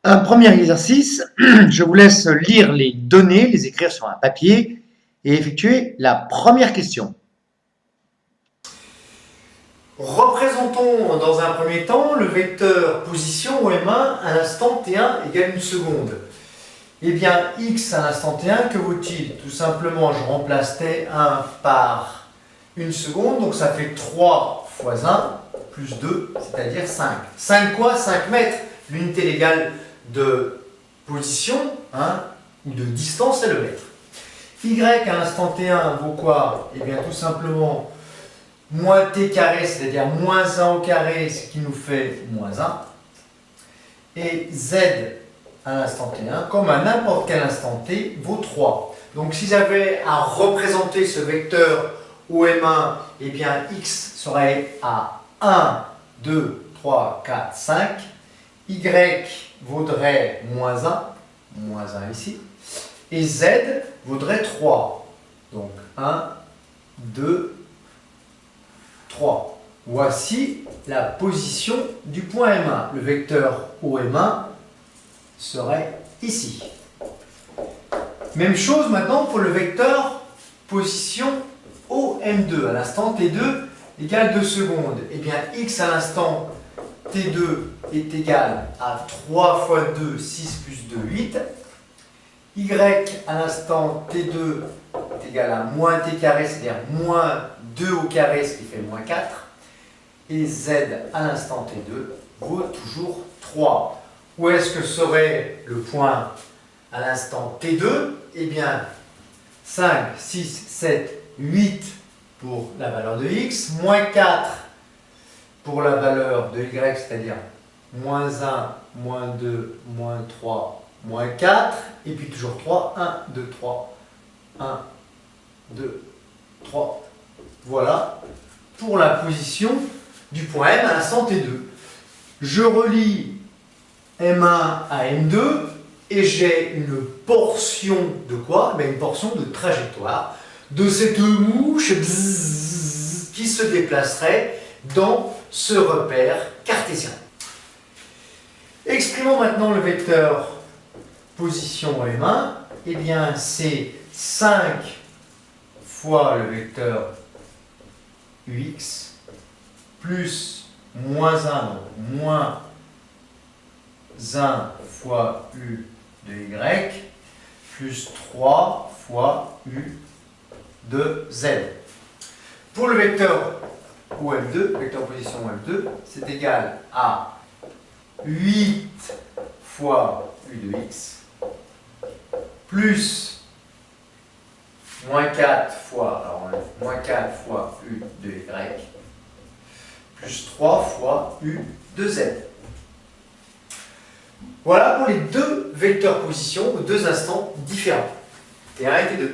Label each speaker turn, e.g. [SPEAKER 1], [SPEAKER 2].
[SPEAKER 1] Un premier exercice, je vous laisse lire les données, les écrire sur un papier et effectuer la première question.
[SPEAKER 2] Représentons dans un premier temps le vecteur position OM1 à l'instant T1 égale 1 seconde. Eh bien, x à l'instant T1, que vaut-il? Tout simplement, je remplace T1 par 1 seconde, donc ça fait 3 fois 1 plus 2, c'est-à-dire 5. 5 quoi? 5 mètres. L'unité légale de position ou de distance, c'est le mètre. Y à l'instant T1 vaut quoi? Eh bien, tout simplement, moins t carré, c'est-à-dire moins 1 au carré, ce qui nous fait moins 1. Et z à l'instant t1, comme à n'importe quel instant t, vaut 3. Donc si j'avais à représenter ce vecteur OM1, eh bien x serait à 1, 2, 3, 4, 5. Y vaudrait moins 1 ici. Et z vaudrait 3. Donc 1, 2, 3. Voici la position du point M1. Le vecteur OM1 serait ici. Même chose maintenant pour le vecteur position OM2. À l'instant T2 égale 2 secondes. Eh bien, x à l'instant T2 est égal à 3 fois 2, 6 plus 2, 8. Y à l'instant T2 est égal à moins t carré, c'est-à-dire moins 2 au carré, ce qui fait moins 4. Et z à l'instant T2 vaut toujours 3. Où est-ce que serait le point à l'instant T2? Eh bien, 5, 6, 7, 8 pour la valeur de x, moins 4 pour la valeur de y, c'est-à-dire moins 1, moins 2, moins 3, moins 4, et puis toujours 3, 1, 2, 3, 1, 2, 3. Voilà pour la position du point M à l'instant T2. Je relie M1 à M2 et j'ai une portion de quoi? Une portion de trajectoire de cette mouche qui se déplacerait dans ce repère cartésien. Exprimons maintenant le vecteur position M1. Eh bien, c'est 5 fois le vecteur UX plus moins 1, donc moins 1 fois U de Y plus 3 fois U de Z. Pour le vecteur OM2, vecteur position OM2, c'est égal à 8 fois U de X plus moins 4 fois, alors on enlève moins 4 fois U de Y plus 3 fois U de Z. Voilà pour les deux vecteurs position aux deux instants différents, T1 et T2.